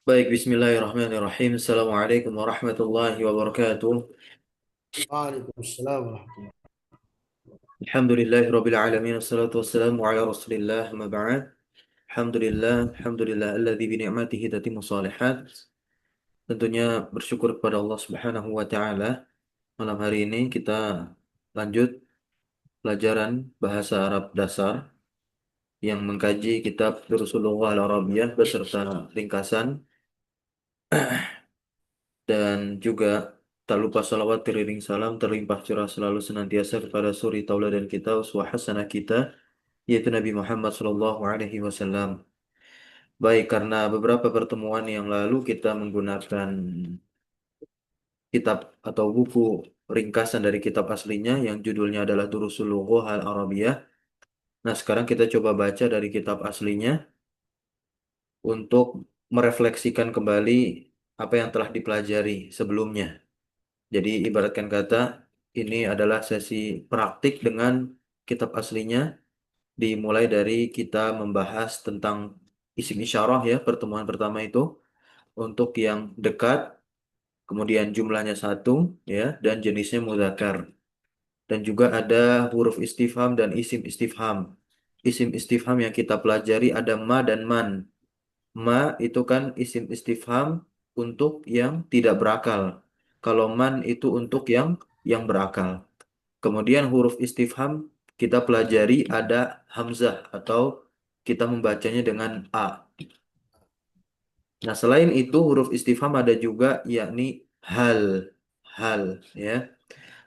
Baik, bismillahirrahmanirrahim. Assalamualaikum warahmatullahi wabarakatuh. Waalaikumsalam warahmatullahi. Alhamdulillahirabbil alamin wassalatu wassalamu ala Rasulillah ma ba'd. Alhamdulillah alladzi bi ni'matihi tatimmu shalihat. Tentunya bersyukur kepada Allah Subhanahu wa taala. Malam hari ini kita lanjut pelajaran bahasa Arab dasar yang mengkaji kitab Durusul Lughah Al-Arabiyah beserta ringkasan dan juga tak lupa salawat teriring salam terlimpah curah selalu senantiasa kepada suri tauladan kita uswah hasanah kita yaitu Nabi Muhammad sallallahu alaihi wasallam. Baik, karena beberapa pertemuan yang lalu kita menggunakan kitab atau buku ringkasan dari kitab aslinya yang judulnya adalah Durusul Lughah Al-Arabiyah. Nah, sekarang kita coba baca dari kitab aslinya untuk merefleksikan kembali apa yang telah dipelajari sebelumnya. Jadi ibaratkan kata ini adalah sesi praktik dengan kitab aslinya dimulai dari kita membahas tentang isim isyarah ya pertemuan pertama itu untuk yang dekat, kemudian jumlahnya satu ya dan jenisnya mudzakkar. Dan juga ada huruf istifham dan isim istifham. Isim istifham yang kita pelajari ada ma dan man. Ma itu kan isim istifham untuk yang tidak berakal. Kalau man itu untuk yang berakal. Kemudian huruf istifham kita pelajari ada hamzah atau kita membacanya dengan a. Nah, selain itu huruf istifham ada juga yakni hal. Hal ya.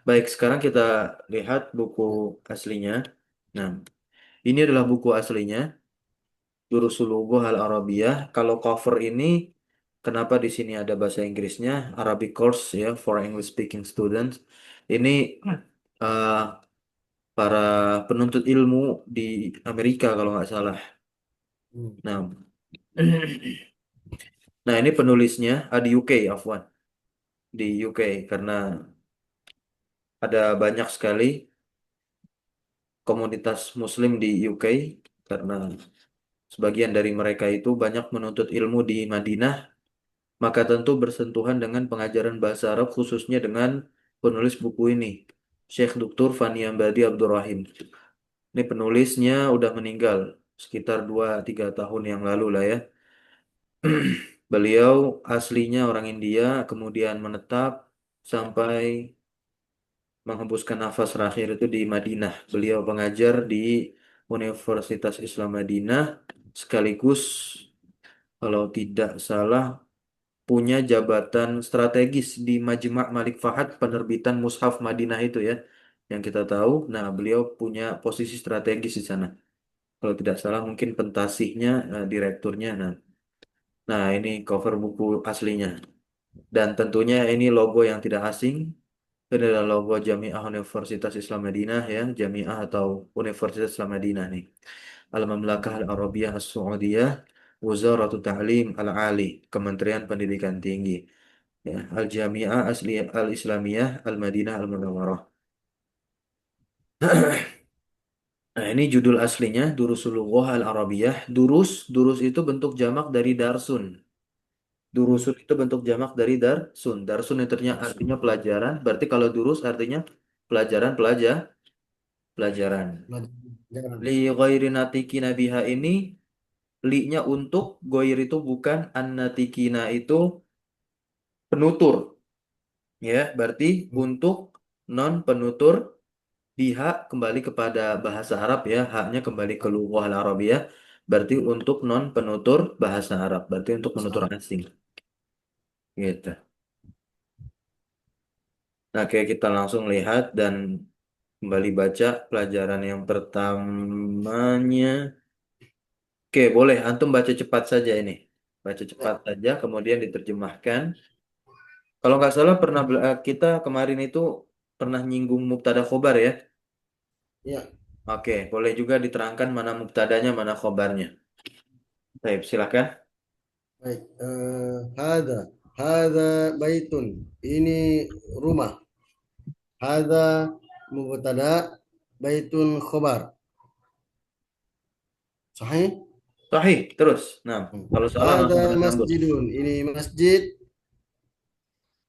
Baik, sekarang kita lihat buku aslinya. Nah, ini adalah buku aslinya Durusul Lughah Al-Arabiyah. Kalau cover ini kenapa di sini ada bahasa Inggrisnya Arabic course ya for English speaking students. Ini eh, para penuntut ilmu di Amerika kalau nggak salah. Hmm. Nah, nah ini penulisnya di UK, afwan, di UK karena ada banyak sekali komunitas Muslim di UK karena sebagian dari mereka itu banyak menuntut ilmu di Madinah, maka tentu bersentuhan dengan pengajaran bahasa Arab khususnya dengan penulis buku ini, Syekh Dr. Fani Ambadi Abdurrahim. Ini penulisnya udah meninggal sekitar 2-3 tahun yang lalu lah ya. Beliau aslinya orang India, kemudian menetap sampai menghembuskan nafas terakhir itu di Madinah. Beliau pengajar di Universitas Islam Madinah, sekaligus kalau tidak salah punya jabatan strategis di Majma' Malik Fahad penerbitan Mushaf Madinah itu ya, yang kita tahu. Nah, beliau punya posisi strategis di sana. Kalau tidak salah mungkin pentasihnya, direkturnya. Nah, ini cover buku aslinya. Dan tentunya ini logo yang tidak asing. Ini adalah logo Jami'ah Universitas Islam Madinah ya, Jami'ah atau Universitas Islam Madinah nih. Al-Mamlakah Al-Arabiyah As-Saudiyah, Wizaratul Ta'lim Al-Ali, Kementerian Pendidikan Tinggi. Ya, Al-Jami'ah Asli Al-Islamiyah Al-Madinah Al-Munawwarah. Nah, ini judul aslinya Durusul Lughah Al-Arabiyah. Durus itu bentuk jamak dari darsun. Hmm. Durusun itu bentuk jamak dari darsun. Darsun itu artinya pelajaran. Berarti kalau durus artinya pelajaran. Jangan. Li ghairi natiki nabiha ini li-nya untuk, goir itu bukan, an natikina itu penutur. Ya, berarti Hmm. untuk non penutur biha kembali kepada bahasa Arab ya, haknya kembali ke lughah al-Arabiyah. Berarti untuk non penutur bahasa Arab, berarti untuk penutur Salah. asing. Gitu. Nah, kayak kita langsung lihat dan kembali baca pelajaran yang pertamanya. Oke, boleh. Antum baca cepat saja ini. Baca cepat Ya, saja, kemudian diterjemahkan. Kalau nggak salah kita kemarin itu pernah nyinggung mubtada khobar ya. ya, Oke, boleh juga diterangkan mana mubtadanya, mana khobarnya. Baik, silakan. baik. Hada baitun. Ini rumah. Hada mubtada, baitun khobar. Sahih? Sahih. Terus. Nah, kalau salah langsung Hada kita sambut. masjidun. Ini masjid.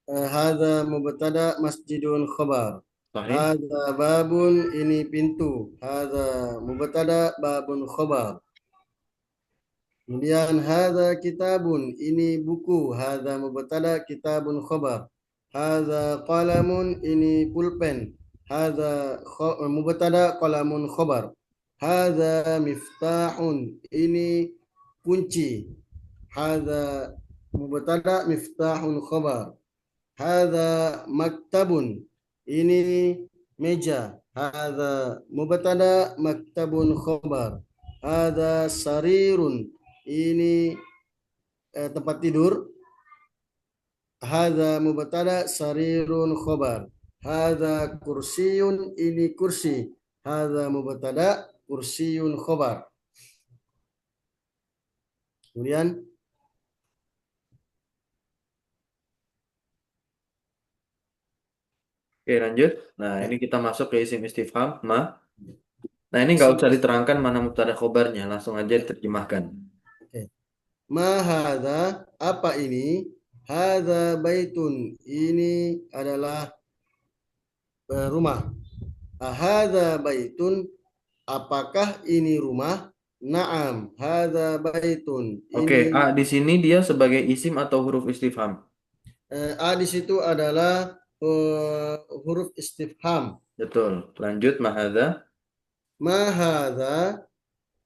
Hada mubtada masjidun khabar. Sahih. Hada babun. Ini pintu. Hada mubtada babun khabar. Kemudian hada kitabun. Ini buku. Hada mubtada kitabun khabar. Hada qalamun. Ini pulpen. Hada mubtada qalamun khabar. Hada miftahun. Ini kunci. Hada mubtada miftahun khabar. Hada maktabun. Ini meja. Hada mubtada maktabun khabar. Hada sarirun. Ini tempat tidur. Hada mubtada sarirun khabar. Hada kursiyun. Ini kursi. Hada mubtada kursiyun khabar. Kemudian Oke, lanjut. Nah, ya, ini kita masuk ke isim istifham. Ma. Nah, ini nggak isim usah diterangkan mana mubtada khobarnya. Langsung aja ya, diterjemahkan. oke. Ma hadza, apa ini? Hadza baitun, ini adalah rumah. Hadza baitun, apakah ini rumah? Naam, hadza baitun. Oke, A Ini di sini dia sebagai isim atau huruf istifham. A di situ adalah huruf istifham. Betul. Lanjut, mahadza. Ma hadza,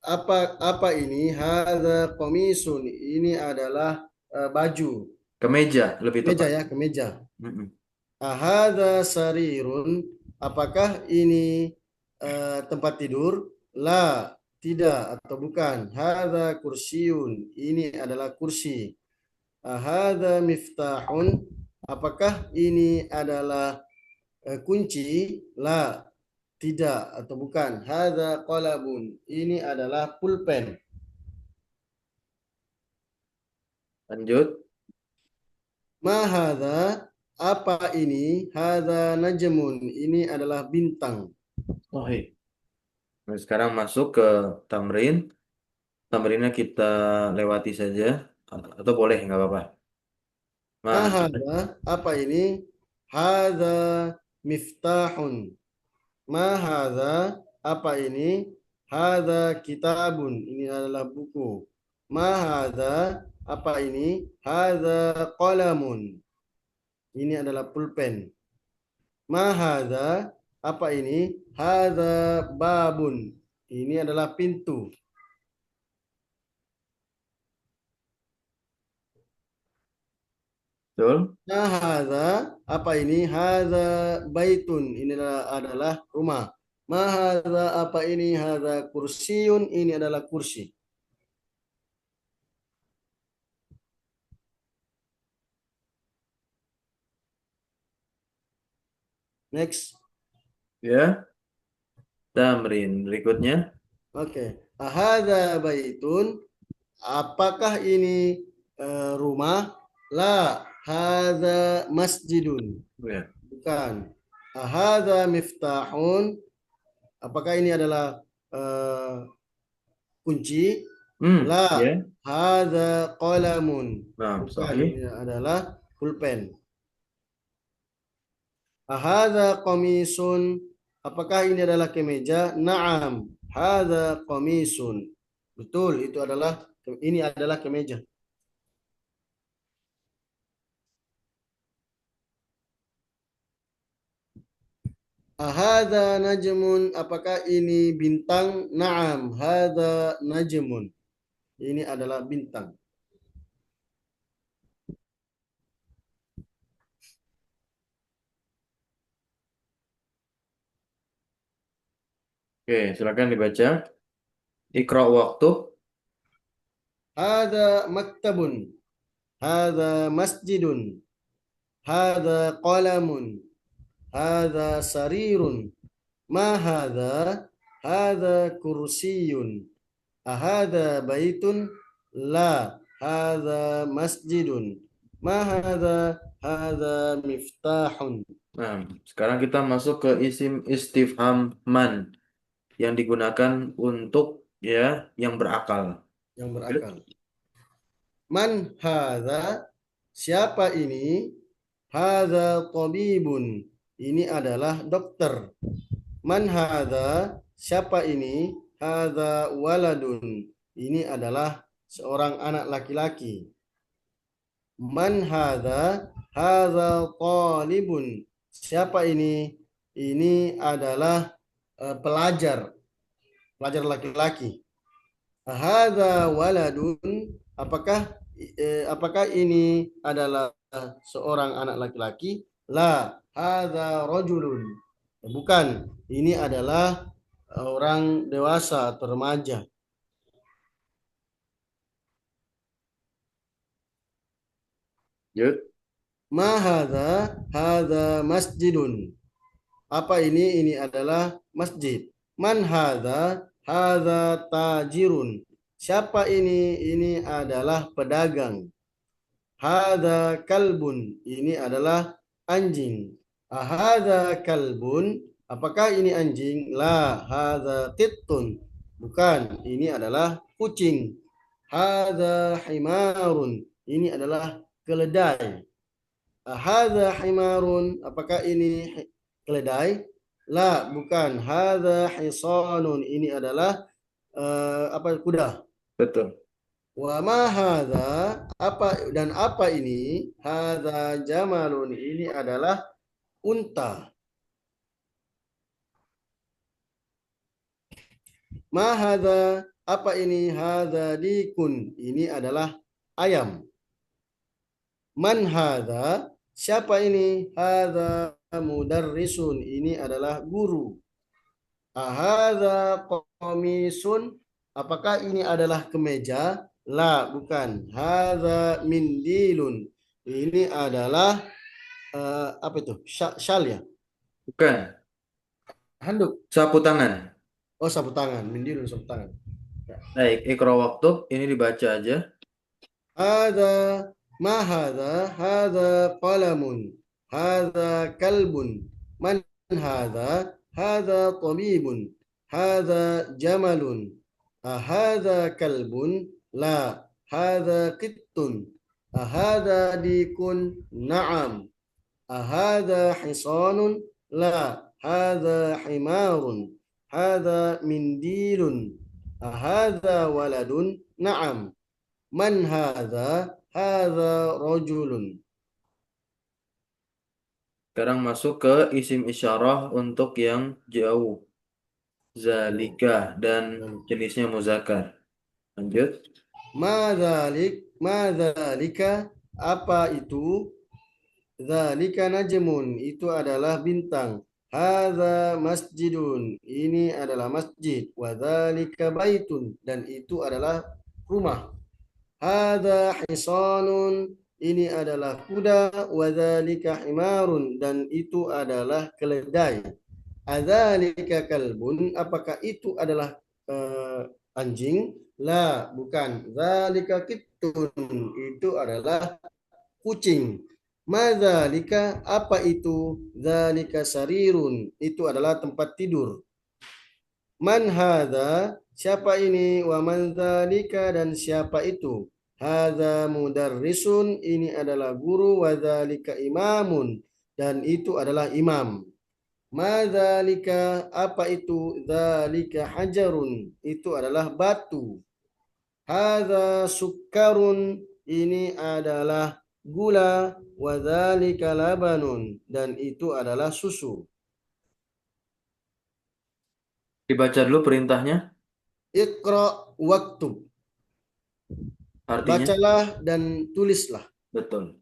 apa ini? Hadza qamisun, ini adalah baju. Kemeja, lebih Kemeja tepat. ya, kemeja. Mm-mm. Ahada sarirun, apakah ini tempat tidur? La, tidak atau bukan. Hada kursiun, ini adalah kursi. Ahada miftahun, apakah ini adalah kunci? La, tidak atau bukan. Hada qalabun, ini adalah pulpen. Lanjut. Mahada, apa ini? Hada najmun, ini adalah bintang. Oke. Nah, sekarang masuk ke tamrin. Tamrinnya kita lewati saja. Atau boleh, nggak apa-apa. Mahadza. Mahada, apa ini? Hada miftahun. Mahada, apa ini? Hada kitabun. Ini adalah buku. Mahada, apa ini? Hada qalamun. Ini adalah pulpen. Mahada, apa ini? Hada babun. Ini adalah pintu. Betul. Nah, hadza, apa ini? Hadza baitun. Ini adalah rumah. Ma hadza, apa ini? Hadza kursiun. Ini adalah kursi. Next. Ya. Tamrin berikutnya. Oke. Hadza baitun. Apakah ini rumah? La. Hadza masjidun. Ya. Bukan. Hadza miftahun. Apakah ini adalah eh, kunci? La. Ya. Hadza qalamun. Nah, Bukan. sahih. Ini adalah pulpen. Ahadza qamisun. Apakah ini adalah kemeja? Naam. Hadza qamisun. Betul, ini adalah kemeja. Ahadza najmun. Apakah ini bintang? Naam. Hadza najmun. Ini adalah bintang. Oke, silakan dibaca. Iqra waktu. Hadza maktabun. Hadza masjidun. Hadza qalamun. Hadza sarirun. Ma hadza? Hadza kursiyun. Ahada baitun? La. Hadza masjidun. Ma hadza? Hadza miftahun. Nah, sekarang kita masuk ke isim istifham man yang digunakan untuk ya yang berakal. yang berakal. Man hadza, siapa ini? Hadza tabibun, ini adalah dokter. Man hadza, siapa ini? Hadza waladun, ini adalah seorang anak laki-laki. Man hadza? Hadza talibun, siapa ini? Ini adalah pelajar, pelajar laki-laki. Hadza waladun, apakah ini adalah seorang anak laki-laki? La, hadza rajulun. Bukan, ini adalah orang dewasa atau remaja. Yuk. Ma hadza? Hadza masjidun. Apa ini? Ini adalah masjid. Man hadza? Hadza tajirun. Siapa ini? Ini adalah pedagang. Hadza kalbun, ini adalah anjing. Ahadza kalbun, apakah ini anjing? La, hadza qittun. Bukan, ini adalah kucing. Hadza himarun, ini adalah keledai. Hadza himarun, apakah ini keledai? La, bukan. Hadza hisanun, ini adalah kuda. Betul. Wa ma hadza, apa ini? Hadza jamalun, ini adalah unta. Ma hadza, apa ini? Hadza dikun, ini adalah ayam. Man hadza, siapa ini? Hadza mudarrisun, ini adalah guru. Ahadza qamisun, apakah ini adalah kemeja? La, bukan. Hadza mindilun, ini adalah apa itu? Syal ya? Bukan. Handuk. Sapu tangan. Oh, sapu tangan. Mindilun, sapu tangan. Ya. Baik, ikra waktu. Ini dibaca aja. Hadza, ma hadza? Hadza qalamun. Hadza kalbun. Man hadza? Hadza tabibun. Hadza jamalun. Ahadza kalbun? La. Hadza qittun. Ahadza dikun? Na'am. أهذا حصان؟ لا، هذا حمار. هذا منديل. أهذا ولد؟ نعم. من هذا؟ هذا رجل. Sekarang masuk ke isim isyarah untuk yang jauh. Zalika dan jenisnya muzakkar. Lanjut. Ma dzalik? Apa itu? Dzalika najmun, itu adalah bintang. Hadza masjidun, ini adalah masjid. Wa dzalika baitun, dan itu adalah rumah. Hadza hisanun, ini adalah kuda. Wa dzalika himarun, dan itu adalah keledai. Adzalika kalbun, apakah itu adalah anjing? La, bukan. Dzalika kittun, itu adalah kucing. Madzalika, apa itu? Dzalika sarirun, itu adalah tempat tidur. Man hadza, siapa ini? Wa man dzalika, dan siapa itu? Hadza mudarrisun, ini adalah guru. Wa dzalika imamun, dan itu adalah imam. Madzalika, apa itu? Dzalika hajarun, itu adalah batu. Hadza sukkarun, ini adalah gula. Wa dzalika labanun, dan itu adalah susu. Dibaca dulu perintahnya. Iqra waktub, Artinya. bacalah dan tulislah. Betul.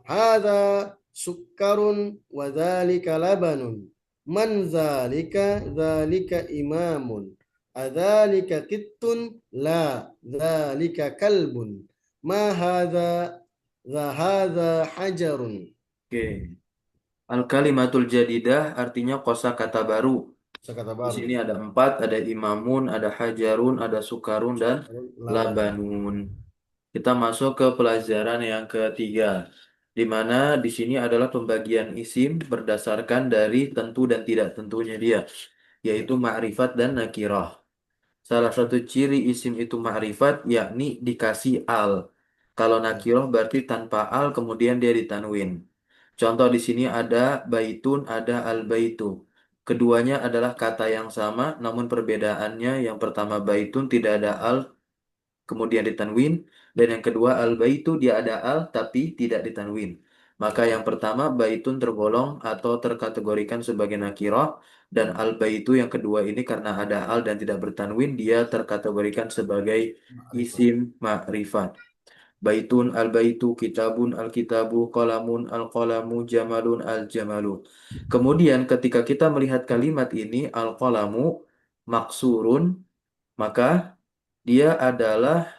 Hadza sukkarun wa dzalika labanun. Man dzalika? Dzalika imamun. Adzalika kittun? La, dzalika kalbun. Ma hadza? Hadza hajarun. Oke. Al-kalimatul jadidah artinya kosakata baru. Kata Di baru. sini ada 4, ada imamun, ada hajarun, ada sukarun, dan Laban. labanun. Kita masuk ke pelajaran yang ketiga, di mana di sini adalah pembagian isim berdasarkan dari tentu dan tidak tentunya dia, yaitu ma'rifat dan nakirah. Salah satu ciri isim itu ma'rifat yakni dikasih al. Kalau Ya, nakiroh berarti tanpa al kemudian dia ditanwin. Contoh di sini ada baitun, ada al baitu. Keduanya adalah kata yang sama, namun perbedaannya yang pertama baitun tidak ada al, kemudian ditanwin, dan yang kedua al baitu dia ada al tapi tidak ditanwin. Maka yang pertama baitun tergolong atau terkategorikan sebagai nakiroh, dan al baitu yang kedua ini karena ada al dan tidak bertanwin dia terkategorikan sebagai ma'rifat. isim ma'rifat. Baitun al baitu, kitabun al kitabu, qalamun al qalamu, jamalun al jamalu. Kemudian ketika kita melihat kalimat ini al qalamu maksurun, maka dia adalah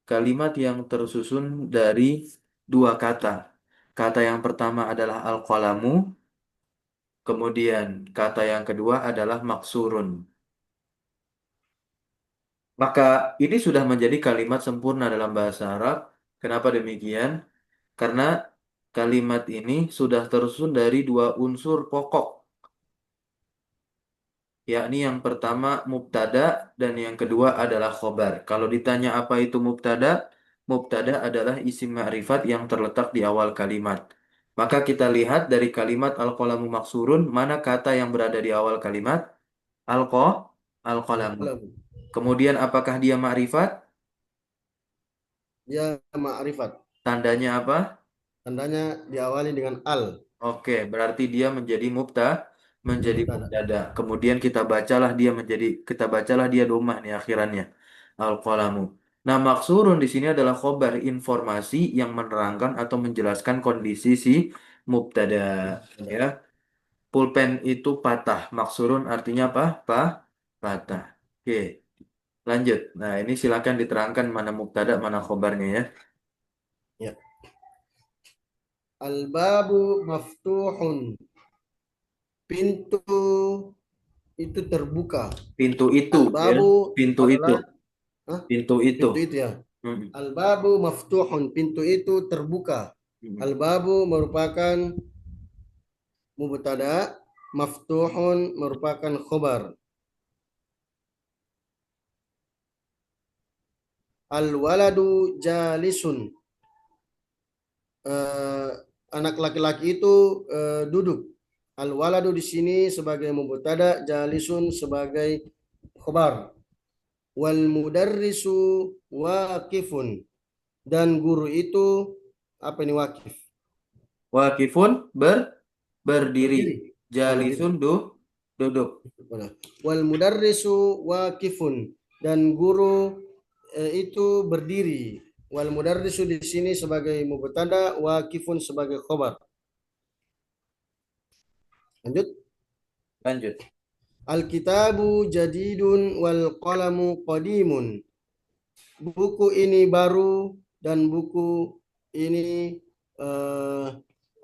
kalimat yang tersusun dari dua kata. Kata yang pertama adalah al-qalamu, kemudian kata yang kedua adalah maksurun. Maka ini sudah menjadi kalimat sempurna dalam bahasa Arab. Kenapa demikian? Karena kalimat ini sudah tersusun dari dua unsur pokok, yakni yang pertama mubtada dan yang kedua adalah khobar. Kalau ditanya apa itu mubtada, mubtada adalah isim ma'rifat yang terletak di awal kalimat. Maka kita lihat dari kalimat al-qalamu maksurun, mana kata yang berada di awal kalimat? Alqa, al-qalamu. Al-qalam. Kemudian apakah dia ma'rifat? Dia ma'rifat. Tandanya apa? Tandanya diawali dengan al. Oke, berarti dia menjadi Mubtada. mubtada. Kemudian kita bacalah dia domah nih akhirannya. Al-qalamu. Nah, maksurun di sini adalah khobar informasi yang menerangkan atau menjelaskan kondisi si mubtada. Mubtada. Ya, pulpen itu patah. Maksurun artinya apa? Patah. Oke, lanjut. Nah, ini silakan diterangkan mana mubtada, mana khobarnya ya. Ya. Al-babu maftuhun. Pintu itu terbuka. Pintu itu, ya. Al-babu Pintu itu. adalah, hah? Pintu itu. Pintu itu ya. Hmm. Al-babu maftuhun. Pintu itu terbuka. Hmm. Al-babu merupakan mubtada, maftuhun merupakan khobar. Al-waladu jalisun. Eh, anak laki-laki itu duduk. Al-waladu di sini sebagai mubtada, jalisun sebagai khobar. Wal mudarrisu waqifun. Dan guru itu apa ini wakif? Wakifun berdiri. Berdiri. Oh, berdiri. Jalisun duduk. Wal mudarrisu waqifun. Dan guru itu berdiri. Wal mudarrisu di sini sebagai mubtada, waqifun sebagai khobar. Lanjut. Lanjut. Alkitabu jadidun wal qalamu qadimun. Buku ini baru dan buku ini eh,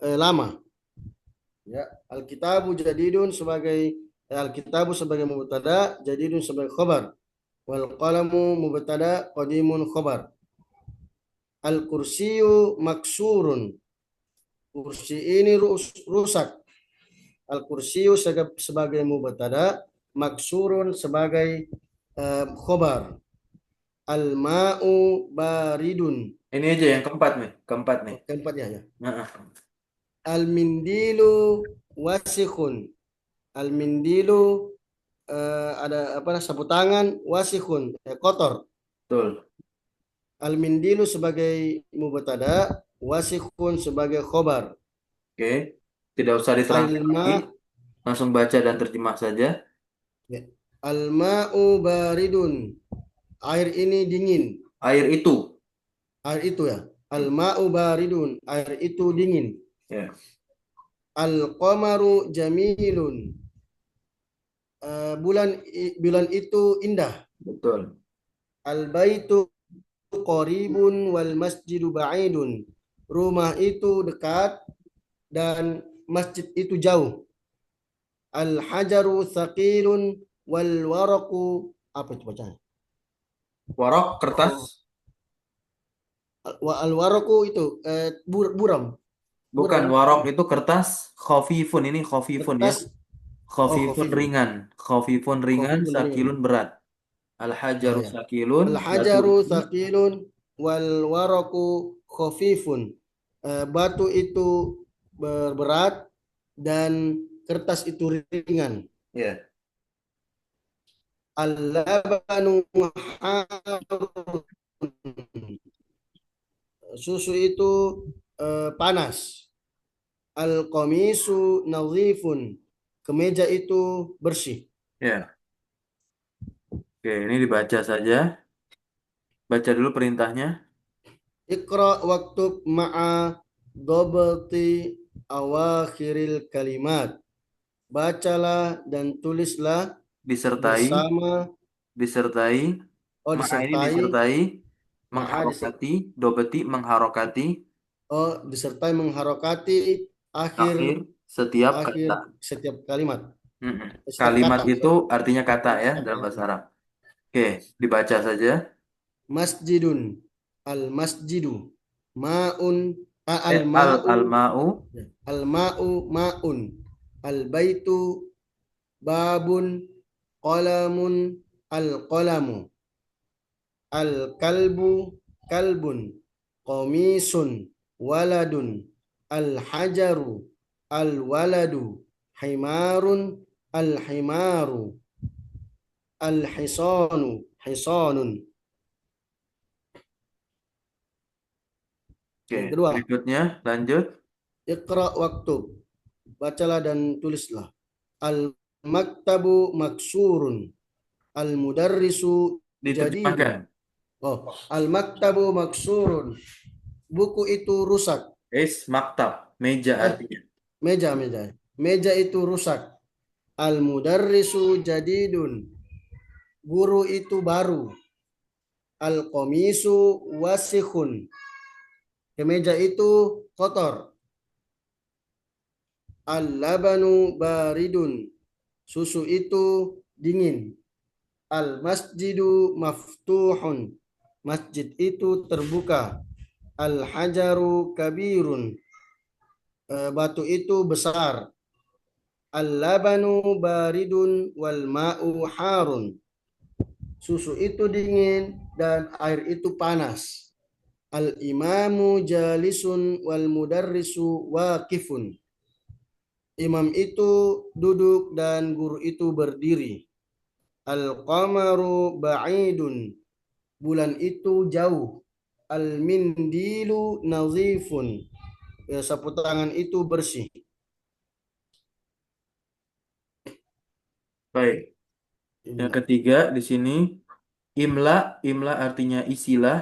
lama. Ya, alkitabu jadidun sebagai alkitabu sebagai mubtada, jadidun sebagai khabar. Wal qalamu mubtada, qadimun khabar. Al kursiyu maksurun. Kursi ini rusak. Al kursiyu sebagai mubtada, maksurun sebagai khobar. Al ma'u baridun. Ini aja yang keempat nih. Keempat nih. Keempat ya. Nah, Al mindilu wasikhun. Al mindilu ada apa sapu tangan, wasikhun kotor. betul. Al mindilu sebagai mubtada, wasikhun sebagai khobar. Oke. Tidak usah Al diterangkan ma lagi. Langsung baca dan terjemah saja. ya. Al ma'u baridun. Air ini dingin. Air itu. Air itu ya. Al ma'u baridun. Air itu dingin. Ya, Al qamaru jamilun. Bulan bulan itu indah. betul. Al baitu qaribun wal masjidu ba'idun. Rumah itu dekat dan masjid itu jauh. Al hajaru thaqilun wal waraku apa itu bacanya? Warok, kertas. Oh, al waraku itu buram, buram Bukan, ya. warok itu kertas. Khafifun, ini khafifun ya. Kertas oh Khafifun khafifun. ringan. Khafifun ringan, Khafifun ringan. sakilun berat. Ah, Al-hajaru ya. sakilun, batu Al-hajaru itu. thaqilun wal waraku khafifun. Batu itu berat dan kertas itu ringan. Ya, Al-labanu harun. Susu itu panas. Al-qamisu nadhifun. Kemeja itu bersih. ya. Oke, ini dibaca saja. Baca dulu perintahnya. Iqra waktub ma'a dobati awakhiril kalimat. Bacalah dan tulislah Disertai, bersama, disertai. Ma'a ini disertai disertai, ma'a mengharokati, dobeti mengharokati disertai mengharokati akhir akhir setiap akhir kata. setiap kalimat, Mm-mm. setiap Kalimat kata, itu artinya kata ya dalam kata. bahasa Arab. Oke, dibaca saja. Masjidun, al masjidu, maun, al Al ma'u, almau al ma'u maun, al baitu babun, qalamun, al qalamu, al kalbu kalbun, qamisun, waladun, al hajaru, al waladu, himarun, al himaru, al hisanu, hisanun. Oke, Yang kedua, berikutnya lanjut. iqra waktub, bacalah dan tulislah. Al maktabu maksurun, al mudarrisu jadidun. Diterjemahkan. Oh, al maktabu maksurun, buku itu rusak. Maktab, meja Eh, artinya. meja. Meja itu rusak. Al mudarrisu jadidun, guru itu baru. Al komisu wasikhun, kemeja itu kotor. Al labanu baridun, susu itu dingin. Al masjidu maftuhun, masjid itu terbuka. Al hajaru kabirun, batu itu besar. Al labanu baridun wal ma'u harun, susu itu dingin dan air itu panas. Al imamu jalisun wal mudarrisu waqifun, imam itu duduk dan guru itu berdiri. Al qamaru ba'idun, bulan itu jauh. Al mindilu nazifun, sapu tangan itu bersih. Baik. Yang Inilah. ketiga di sini imla, imla artinya isilah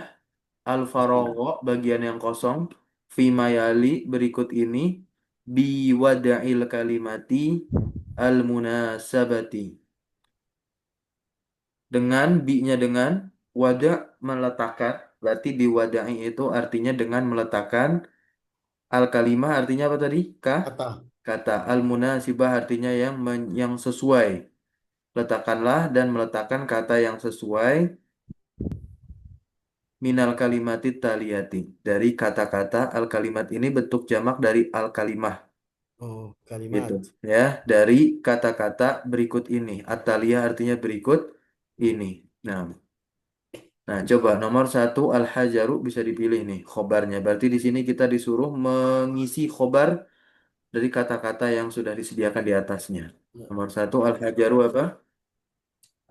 al-faragha bagian yang kosong fima yali berikut ini bi wada'il kalimati al-munasabati dengan bi-nya dengan wada meletakkan berarti di wada'i itu artinya dengan meletakkan al-kalimah artinya apa tadi? Kata. Kata al-munasibah artinya yang sesuai. Letakkanlah dan meletakkan kata yang sesuai minal kalimati taliyati. Dari kata-kata al-kalimat ini bentuk jamak dari al-kalimah. Oh, Gitu. kalimat. Ya, dari kata-kata berikut ini. At-taliyah artinya berikut ini. Nah, coba nomor satu al-hajaru bisa dipilih nih khobarnya. Berarti di sini kita disuruh mengisi khobar dari kata-kata yang sudah disediakan di atasnya. Nomor satu al-hajaru apa?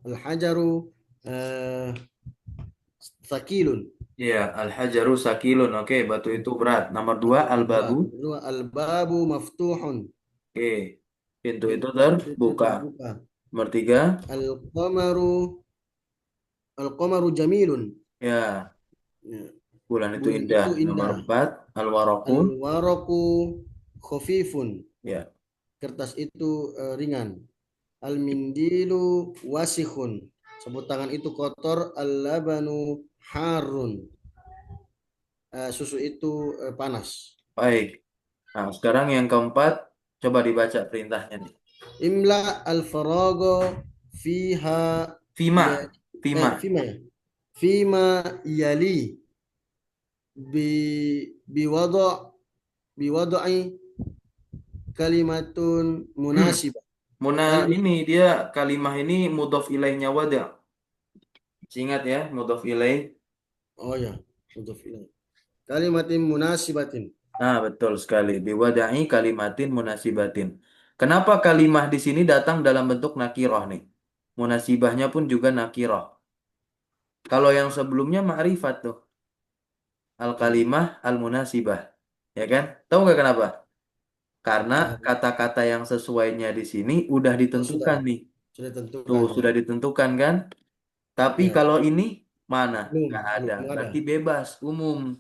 Al hajaru eh, sakilun. Iya, al-hajaru sakilun. Oke, batu itu berat. Nomor dua, Batu itu al-babu. berat. Kedua, al babu maftuhun, Oke, pintu itu pintu itu terbuka. terbuka. Nomor tiga, Al qamaru jamilun. ya, Ya, bulan itu bulan indah. itu Nomor indah. empat, al-waraku. Al waraku khafifun, Ya, kertas itu ringan. Al mindilu wasikhun, sabut tangan itu kotor. Al labanu harun, susu itu panas. baik. Nah, sekarang yang keempat, coba dibaca perintahnya nih. Imla al farago fiha ya, Fima, Fima. fima ya, fima yali bi biwada biwadai kalimatun Hmm. munasibah. Muna Kalimat ini dia kalimah ini mudhof ilaihnya wada. Ingat ya, mudhof ilaih. Oh ya, mudhof ilaih. Kalimatin munasibatin. Nah, betul sekali. Biwada'i kalimatin munasibatin. Kenapa kalimah di sini datang dalam bentuk nakiroh nih? Munasibahnya pun juga nakiroh. Kalau yang sebelumnya ma'rifat tuh. Ya. Al-kalimah al-munasibah. Ya kan? Tahu nggak kenapa? Karena Karena kata-kata yang sesuainya di sini udah oh, ditentukan nih. sudah Tuh, tentukan ya. sudah ditentukan kan? Tapi Ya, kalau ini mana? Nggak ada. belum ada. Berarti bebas, umum.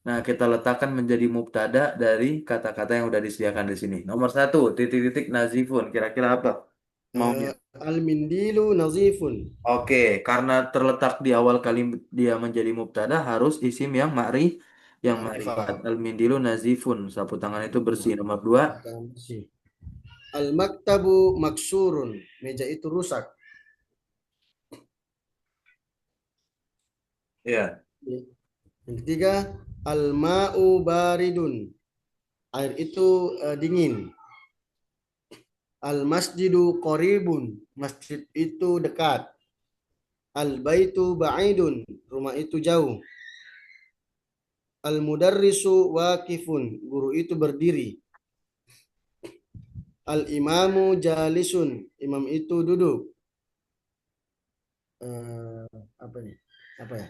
Nah, kita letakkan menjadi mubtada dari kata-kata yang udah disediakan di sini. Nomor satu, titik-titik nazifun. Kira-kira apa maunya? Al-mindilu nazifun. Oke, karena terletak di awal kali dia menjadi mubtada harus isim yang yang ma'rifat. Ma'rifah. Al-mindilu nazifun. Sapu tangan itu bersih. Ya. Nomor dua, Bukan sih. Al-maktabu maksurun. Meja itu rusak. ya, Yang ketiga, al-ma'u baridun. Air itu dingin. Al-masjidu qoribun. Masjid itu dekat. Al-baitu ba'idun. Rumah itu jauh. Al-mudarrisu waqifun. Guru itu berdiri. Al-imamu jalisun. Imam itu duduk. Eh, apa nih? Apa ya?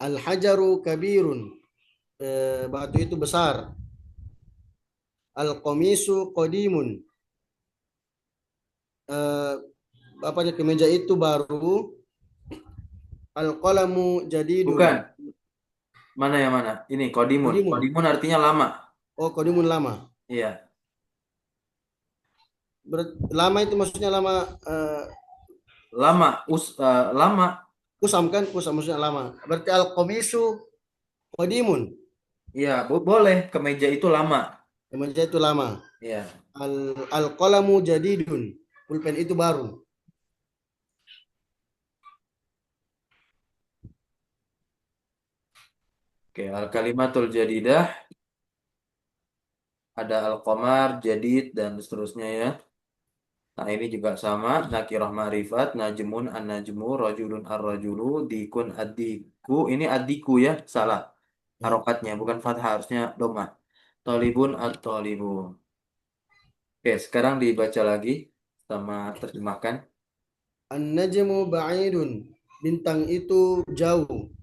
Al-hajaru kabirun. Batu itu besar. Al-qamisu qadimun. Eh, Bapaknya kemeja itu baru. Al-qalamu jadidun. bukan. Mana yang mana? Ini kodimun. Qadimun. Kodimun artinya lama. Oh, qadimun lama. Iya, Lama itu maksudnya lama lama. Lama. kusam kan? Kusam maksudnya lama. Berarti al-qamisu qadimun. Iya, boleh. Kemeja itu lama. Kemeja itu lama. Iya. Al-qalamu jadidun. Pulpen itu baru. Oke, al-kalimatul jadidah ada al-qamar, jadid dan seterusnya ya. Nah, ini juga sama, nakirah ma'rifat, najmun an-najmu, rajulun ar-rajulu, dikun ad-diku. Ini ad-diku ya, salah. Ya. Harokatnya bukan fathah, harusnya domah. Talibun at-talibu. Oke, sekarang dibaca lagi sama terjemahkan. An-najmu ba'idun. Bintang itu jauh.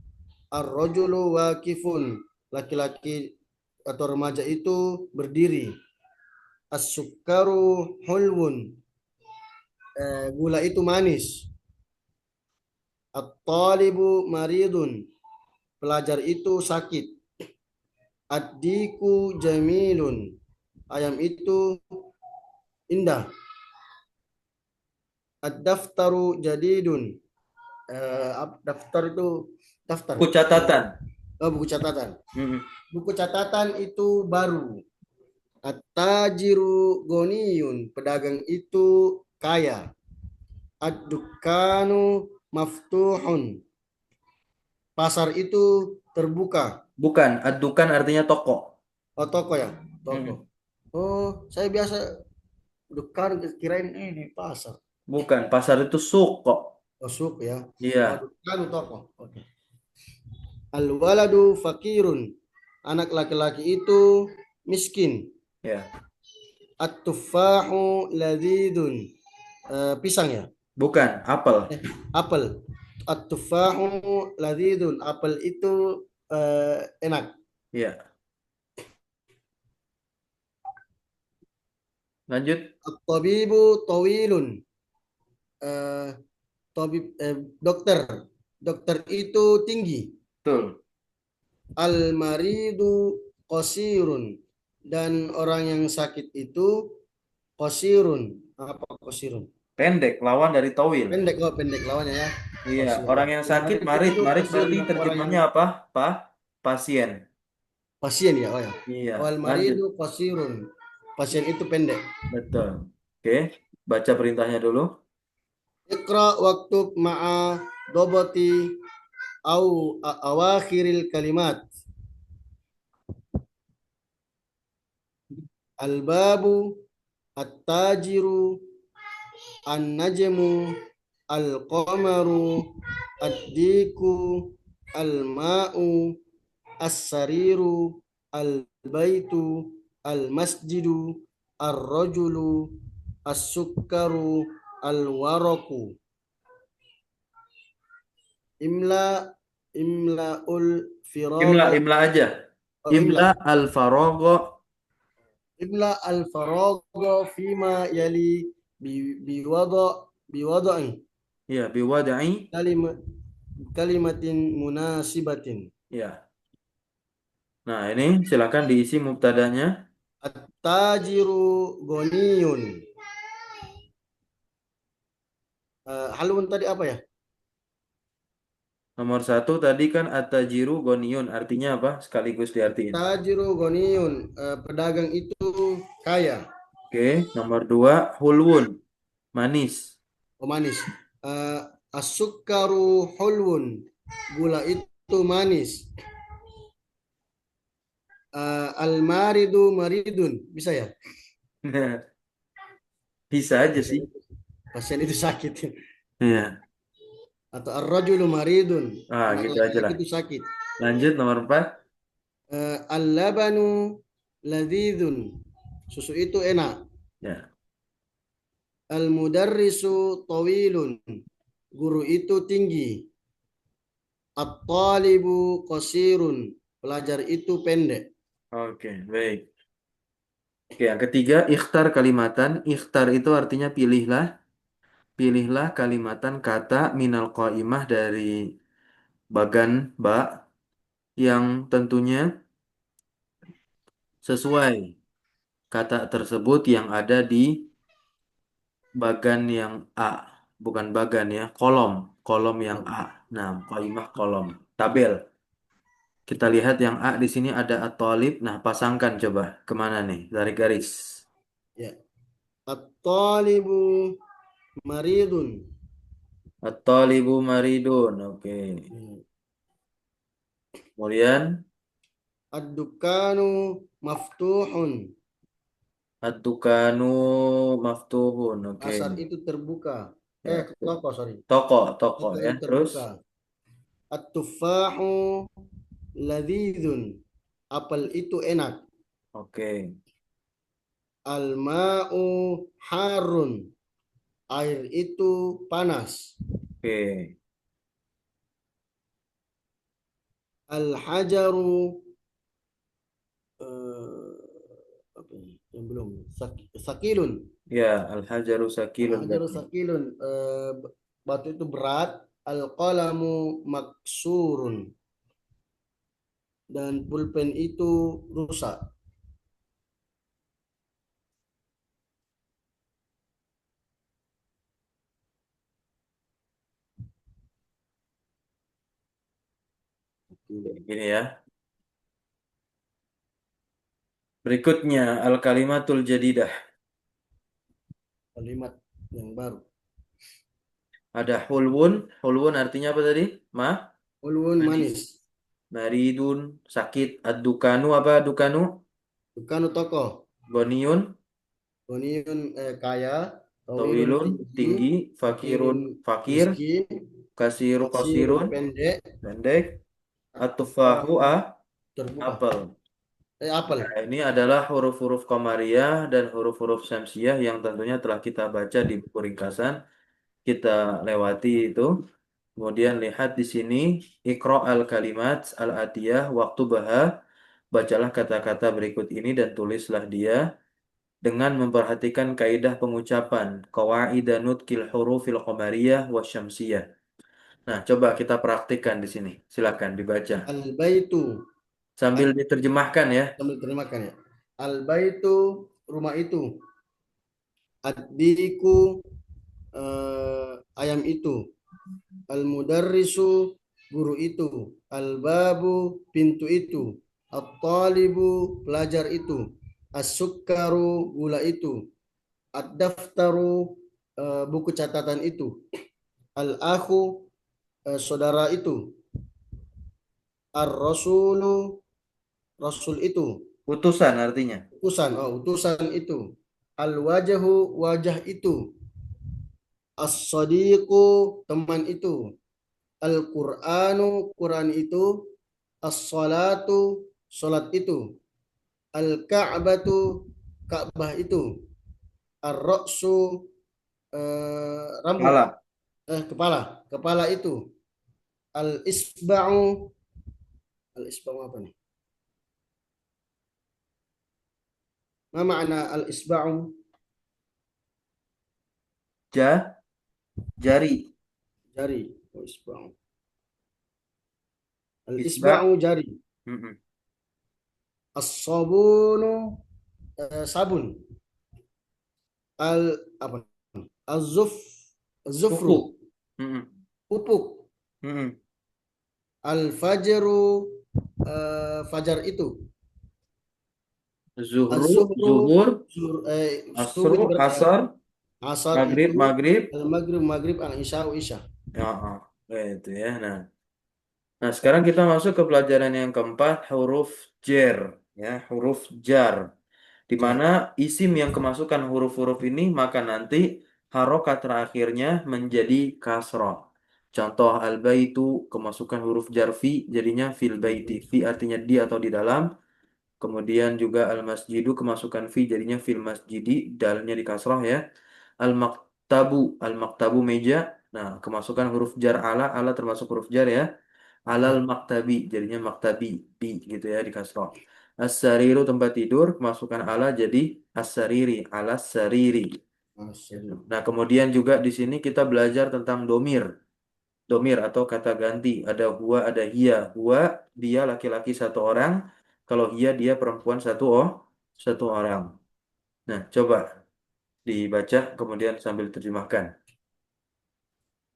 Ar-rajulu waqifun. Laki-laki atau remaja itu berdiri. As-sukkaru hulwun. Gula itu manis. At-talibu maridun. Pelajar itu sakit. Ad-diku jamilun. Ayam itu indah. Ad-daftaru jadidun. Daftar itu daftar. Buku catatan. Buku catatan. Mm-mm. Buku catatan itu baru. At-tajiru goniyun. Pedagang itu kaya. Ad-dukanu maftuhun. Pasar itu terbuka. Bukan, adukan artinya toko. Oh, toko ya? Toko. Mm-mm. Oh, saya biasa dukan kirain ini pasar. Bukan, pasar itu suk kok. Oh, suk ya. Oh, Iya, dukan toko. Oke. Al-waladu fakirun. Anak laki-laki itu miskin. ya. At-tufahu ladidun. Pisang ya? Bukan, apel. Apel. At-tufahu ladidun. Apel itu enak. Iya. Lanjut. At-tabibu tawilun. Eh, dokter. Dokter itu tinggi. Betul. Al-maridu qasirun. Dan orang yang sakit itu qasirun. Apa qasirun? Pendek, lawan dari towil. Pendek, oh pendek lawannya ya. Iya, Qasirun. orang yang sakit Al-marid marit. itu Marit berarti qasirun. Orang yang terjemahnya apa? Pak? Pasien. pasien ya, oh ya. Iya, Wal lanjut. maridu qasirun. Pasien itu pendek. Betul. Oke, baca perintahnya dulu. Iqra waktub ma'a dobati au awakhiril kalimat. Al-babu, at-tajiru, an-najmu, al-qamaru, ad-diku, al-ma'u, as-sariru, al-baitu, al-masjidu, ar-rajulu, as-sukkaru, al-waraku. Imla, imlaul Imla, firago. imla aja. Oh, Imla imla. al-faragha. Imla al-farago fima yali biwada biwadai Ya, biwada'i. kalimat kalimatin munasibatin. Ya. Nah, ini silakan diisi mubtadanya. At-tajiru goniyun. Halun tadi apa ya? Nomor satu tadi kan at-tajiru goniun. Artinya apa? Sekaligus diartiin. Tajiru goniyun. Pedagang itu kaya. Oke. Nomor dua, hulwun. Manis. Oh, manis. As-sukkaru hulwun. Gula itu manis. Al-maridu maridun. Bisa ya? Bisa aja Pasien sih. itu, pasien itu sakit. Iya. Atau ar-rajulu maridun. Ah, Anak gitu aja laki-laki lah. itu sakit. Lanjut nomor empat. Al-labanu ladidun. Susu itu enak. Ya. Al-mudarrisu tawilun. Guru itu tinggi. At-talibu qasirun. Pelajar itu pendek. Oke, baik. Oke, yang ketiga, ikhtar kalimatan. Ikhtar itu artinya pilihlah. Pilihlah kalimatan kata minal qaimah dari bagan ba yang tentunya sesuai kata tersebut yang ada di bagan yang A. Bukan bagan ya, kolom. Kolom yang A. Nah, qaimah kolom. Tabel. Kita lihat yang A di sini ada at-talib. Nah, pasangkan coba. Kemana nih? Dari garis. Ya. At-talibu maridun. At-talibu maridun. Oke. Hmm. Kemudian Ad-dukanu maftuhun. ad-dukanu maftuhun. Oke. Pasar itu terbuka. Ya. Toko, sorry. Toko, toko Toko ya. itu Terus, terbuka. At-tufahu ladidun. Apel itu enak. oke. Al-ma'u harun. Air itu panas. Oke. Al-hajaru apa ini? Yang belum sakilun. Ya, al-hajaru sakilun Al-hajaru berarti. sakilun. Batu itu berat. Al-qalamu maksurun. Dan pulpen itu rusak. Oke, gini ya. Berikutnya, al-kalimatul jadidah. Kalimat yang baru. Ada hulwun. Hulwun artinya apa tadi? Ulun Manis. manis. Maridun, sakit. Ad-dukanu apa? Dukanu. Dukanu tokoh. Goniun, Ghaniyun kaya, tawilun tawilun, tinggi, tinggi. fakirun Fakirun, fakir. miskin, Kasiru, kasirun kosirun, pendek, pendek. At-tufahu, tahu terbuka. apel. Apel. Nah, ini adalah huruf-huruf Qamariyah dan huruf-huruf Syamsiyah yang tentunya telah kita baca di buku ringkasan. Kita lewati itu. Kemudian lihat di sini Iqra al-kalimat al-atiyah waktu baha. Bacalah kata-kata berikut ini dan tulislah dia dengan memperhatikan kaidah pengucapan qawaida nutqil hurufil qamariyah wa syamsiyah. Nah, coba kita praktikkan di sini. Silakan dibaca Al-baitu. sambil diterjemahkan ya. Sambil terjemahkan ya. Al-baitu, rumah itu. Ad-diku, ayam itu. Al-mudarrisu, guru itu. Al-babu, pintu itu. At-talibu, pelajar itu. As-sukkaru, gula itu. Ad-daftaru, buku catatan itu. Al-akhu, saudara itu. Ar-rasulu, rasul itu. Utusan artinya. Utusan, utusan itu. Al-wajahu, wajah itu. As-sadiqu teman itu. Al-Qur'anu Quran itu. As-salatu salat itu. Al-Ka'batu Ka'bah itu. Ar-ra'su rambut, Kepala. kepala itu. Al-isba'u, al-isba'u apa nih? Ma makna al-isba'u? Jari. Jari. Oh, isba'u. Isba. Al-isba'u jari. Mm-mm. As-sabunu sabun. Al apa? Az-zuf, zufru Pupuk. Mm-mm. pupuk. Mm-mm. Al-fajru fajar itu. Az-zuhru Zuhur, subuh asru, itu berarti ya. asar, Asar maghrib, itu. maghrib. Al-maghrib maghrib, al-isya'u isya. Ya, itu ya. Nah, sekarang kita masuk ke pelajaran yang keempat, huruf jar, ya, huruf jar. Di Jar. mana isim yang kemasukan huruf-huruf ini maka nanti harokat terakhirnya menjadi kasroh. Contoh al-baitu kemasukan huruf jar fi jadinya fil baiti. Fi artinya di atau di dalam. Kemudian juga al-masjidu kemasukan fi jadinya fil masjidi, dalnya di kasroh ya. Al-maktabu meja. Nah, kemasukan huruf jar ala termasuk huruf jar ya. Alal Ya. maktabi jadinya maktabi bi gitu ya di kasroh. As-sariru tempat tidur kemasukan ala jadi as-sariri alas sariri. Gitu. As-sari. Nah, kemudian juga di sini kita belajar tentang domir. Domir atau kata ganti. Ada huwa, ada hiya. Huwa dia laki-laki satu orang. Kalau hiya dia perempuan satu orang. Nah, coba dibaca kemudian sambil terjemahkan.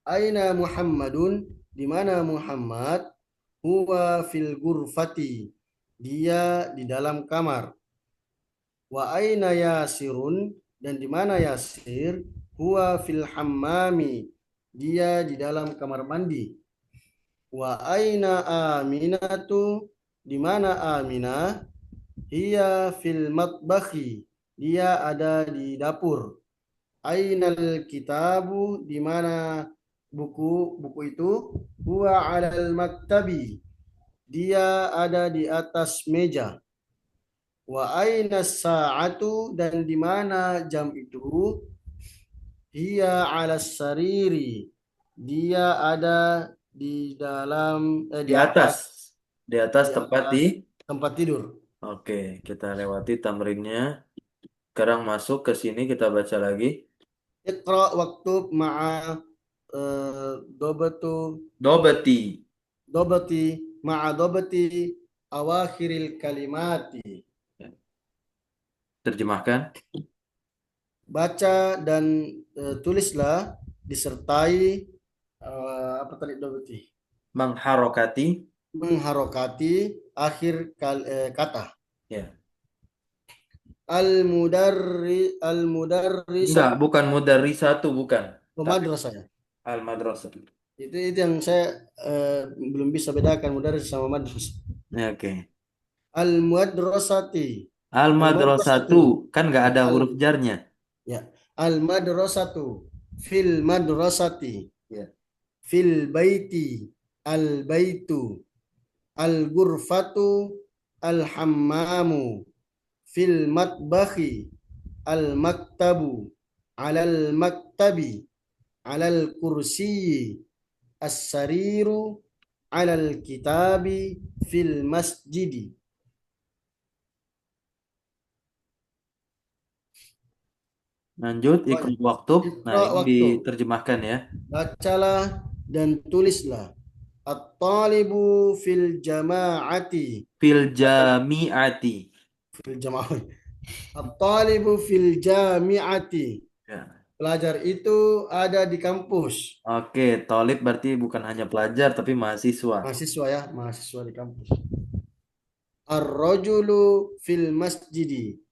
Aina Muhammadun? Di mana Muhammad? Huwa fil gurfati. Dia di dalam kamar. Wa aina Yasirun? Dan di mana Yasir? Huwa fil hammami. Dia di dalam kamar mandi. Wa aina Aminatu? Di mana Aminah? Ia fil matbakhi. Dia ada di dapur. Ainal kitabu? Di mana buku itu? Huwa alal maktabi. Dia ada di atas meja. Wa aina sa'atu? Dan di mana jam itu? Dia ala sariri. Dia ada di dalam Di di atas. atas Di atas di tempat atas tempat tidur. Oke, kita lewati tamrinnya. Sekarang masuk ke sini kita baca lagi. Iqra waktub ma'a dobatu Dobeti. dobati ma'a dobati awakhiril kalimati. Ya, terjemahkan. Baca dan tulislah disertai apa tadi dobati? Mengharokati. Mengharokati akhir kata. Ya. Enggak, Al-mudarrisat bukan mudarrisatu, bukan. Tapi madrasah ya. al-madrasah. Itu yang saya belum bisa bedakan mudarris sama madrasah. Ya, oke. Al-madrasati. Al-madrasatu. Al-madrasatu. Kan nggak Ya, ada huruf jarnya. ya. Al-madrasatu fil madrasati Ya. fil baiti al-baitu al-ghurfatu al-hammamu fil matbakhi al-maktabu alal maktabi alal kursiyi as-sariru alal kitabi fil masjidi. Lanjut, Oh, ikut waktu. Nah, Iqra ini waktu. diterjemahkan ya. Bacalah dan tulislah. At-talibu fil jama'ati. Fil jami'ati. Fil jama'ah. At-talibu fil jami'ati. Ya. Pelajar itu ada di kampus. Oke, tolib berarti bukan hanya pelajar tapi mahasiswa. Mahasiswa ya, mahasiswa di kampus. Ar-rajulu fil masjidi.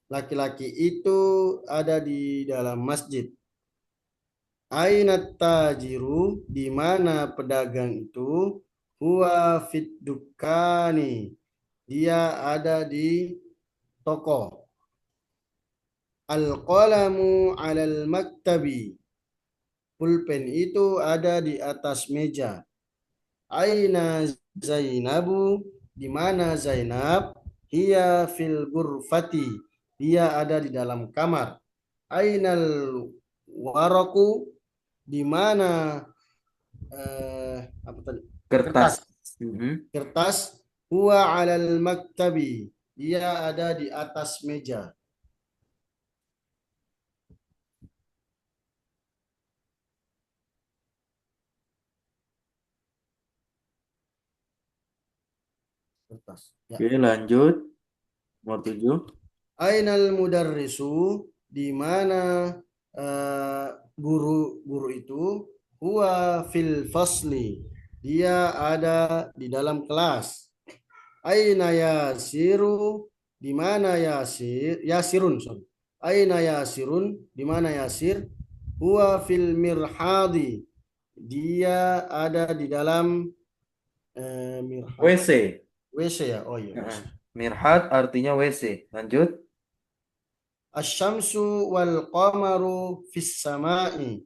Laki-laki itu ada di dalam masjid. Aina tajiru? Di mana pedagang itu? Huwa fit dukani. Dia ada di toko. Al-qalamu alal maktabi. Pulpen itu ada di atas meja. Aina Zainabu, di mana Zainab? Hiya fil ghurfati, dia ada di dalam kamar. Ainal waraku, di mana apa tadi? Kertas. Kertas. Mhm. Kertas. Huwa alal maktabi, dia ada di atas meja. Kertas. Ya. Oke, lanjut. Nomor 7. Ainal mudarrisu, di mana eh, guru itu? Huwa fil fasli, dia ada di dalam kelas. Aina yasiru, di mana yasirun, sorry. Aina yasirun, di mana yasir? Huwa fil mirhadi, dia ada di dalam mirhad, WC. WC ya, oh iya WC. Heeh. Mirhat artinya WC. Lanjut. Asyamsu wal qamaru fis samai,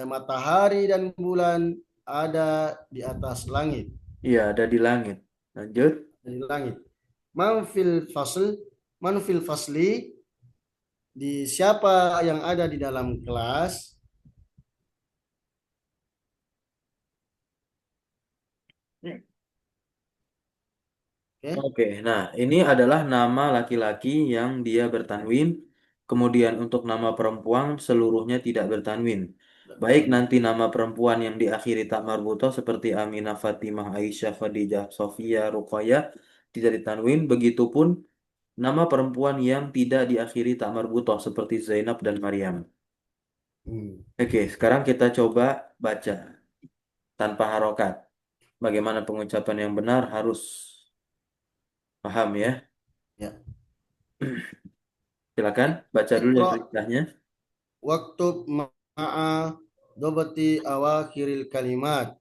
matahari dan bulan ada di atas langit, Iya, ada di langit. Lanjut. di langit. Man fasl, man fasli, di siapa yang ada di dalam kelas? Oke. Oke, nah ini adalah nama laki-laki yang dia bertanwin. Kemudian untuk nama perempuan seluruhnya tidak bertanwin. Baik nanti nama perempuan yang diakhiri tak marbutoh seperti Aminah, Fatimah, Aisyah, Khadijah, Sofia, Ruqayyah tidak ditanwin. Begitupun nama perempuan yang tidak diakhiri tak marbutoh seperti Zainab dan Maryam. Hmm. Oke, sekarang kita coba baca tanpa harokat. Bagaimana pengucapan yang benar harus paham Ya, ya. ya. Silakan baca dulu Iqra yang perintahnya. waktub ma'a dobati awakhiril kalimat.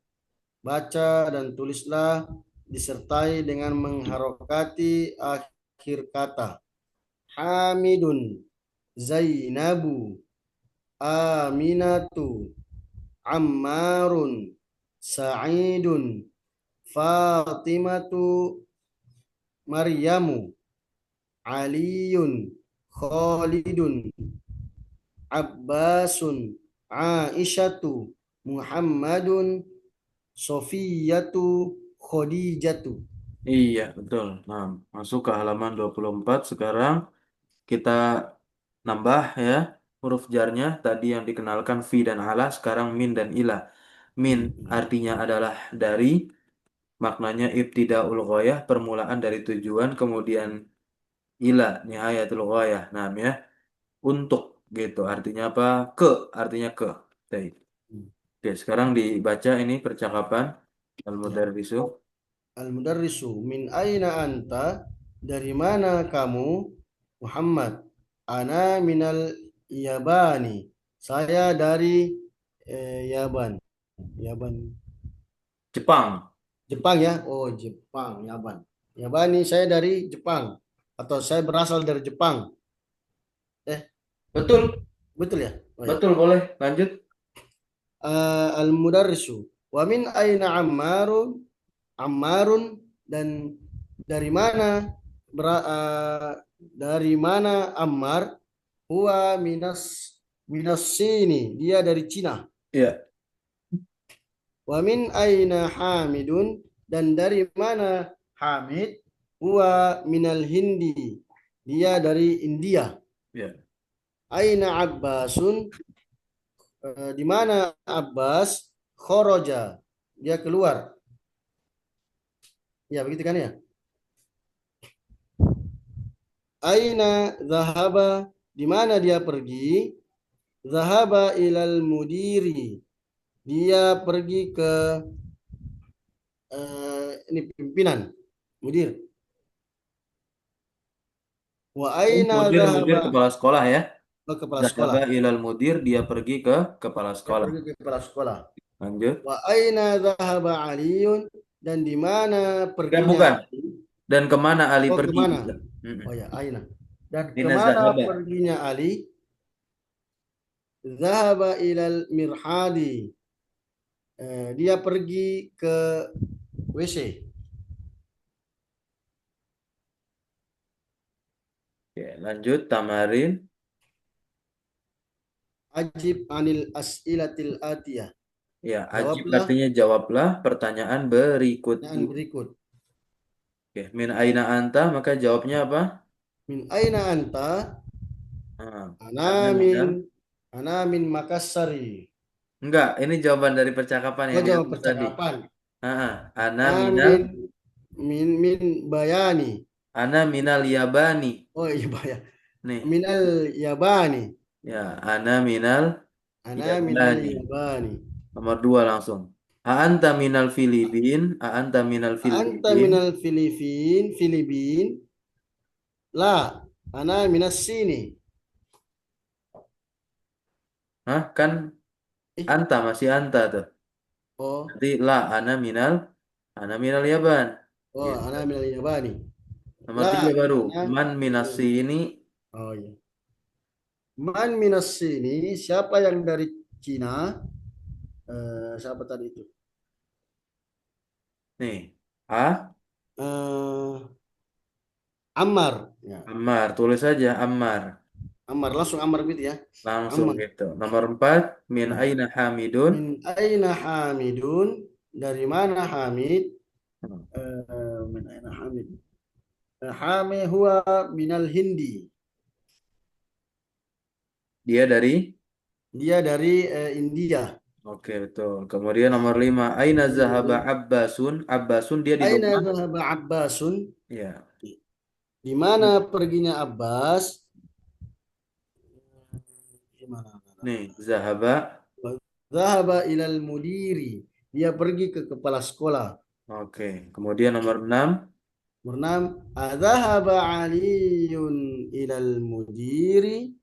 Baca dan tulislah disertai dengan mengharokati akhir kata. Hamidun, Zainabu, Aminatu, Ammarun, Sa'idun, Fatimatu, Maryamu, Aliyun, Khalidun, Abbasun, Aisyatu, Muhammadun, Sofiyatu, Khadijatu. Iya, betul. Nah, masuk ke halaman 24. Sekarang kita nambah ya huruf jarnya. Tadi yang dikenalkan fi dan ala, sekarang min dan ila. Min artinya adalah dari, maknanya ibtidaul ghayah, permulaan dari tujuan, kemudian ila nihayatul ghayah. Nah, ya, untuk gitu. Artinya apa? Ke, artinya ke. Baik. Oke, sekarang dibaca ini percakapan Ya. Al-Mudarrisu. Al-mudarrisu, min aina anta? Dari mana kamu? Muhammad. Ana minal Yabani. Saya dari Yaban. Yaban. Jepang. Jepang ya? Oh, Jepang, Yaban. Yabani, saya dari Jepang. Atau saya berasal dari Jepang. Eh, Betul, betul ya? Oh ya. betul boleh. Lanjut. Al-mudarrisu. Wa min aina Ammarun? Ammarun, dan dari mana dari mana Ammar? Huwa minas sini, dia dari Cina. Iya. Wa min aina Hamidun, dan dari mana Hamid? Huwa minal Hindi, dia dari India. Iya. Aina Abbasun, di mana Abbas? Khoroja, dia keluar. Ya begitu kan ya. Aina zahaba, di mana dia pergi? Zahaba ilal mudiri, dia pergi ke ini pimpinan, mudir. Wa aina Mudir, mudir zahaba, kepala sekolah ya. ke kepala sekolah. Zahaba ilal mudir, dia pergi ke kepala Dia sekolah. pergi ke kepala sekolah. Lanjut. Wa aina zahaba Aliun, dan di mana Dan perginya bukan. Ali? Dan kemana Ali Oh, pergi kemana? juga. Mm-mm. Oh ya, aina. Dan Dina kemana Zahaba. perginya Ali? Zahaba ilal mirhadi. Dia pergi ke WC. Oke, lanjut tamarin. Ajib anil as'ilatil atiyah. Ya, ajib Jawablah artinya jawablah pertanyaan berikut yang ini. berikut. Oke, min aina anta, maka jawabnya apa? Min aina anta? Ah, Ana ana min minal. ana min Makassari. Enggak, ini jawaban dari percakapan Oh, yang jawab diatas tadi. percakapan. Ana Ana minal, min bayani. ana minal yabani. Oh iya bayani. Nih, Minal yabani. ya, ana minal Ana minal yabani. yabani. Nomor dua langsung. Anta minal Filipin, anta minal Anta Filipin. minal Filipin. La, ana minas sini. Hah, kan Eh, anta masih anta tuh. oh, Nanti la ana minal Yaban. oh, Gitu. ana minal yabani. Nomor La, tiga baru. ana. Man minasi ini. Oh iya. Man minas sini, siapa yang dari Cina? Siapa tadi itu? Nih. A. Eh, Ammar. Ya, Ammar. Tulis saja Ammar. Ammar. Langsung Ammar gitu ya. Langsung Ammar. gitu. Nomor empat. Min Ya. aina Hamidun. Min aina Hamidun? Dari mana Hamid? Min aina Hamid? Hamid huwa minal Hindi. Dia dari. Dia dari India. Oke, betul. Kemudian nomor lima. Aina zahaba Kemudian, Abbasun. Abbasun dia di aina rumah. dhahaba Abbasun? Ya. Di mana perginya Abbas? Di mana? Nih. Zahaba. Dhahaba ilal mudiri. Dia pergi ke kepala sekolah. Oke. Kemudian nomor enam. Bernam, Adhahaba Aliyun ilal mudiri.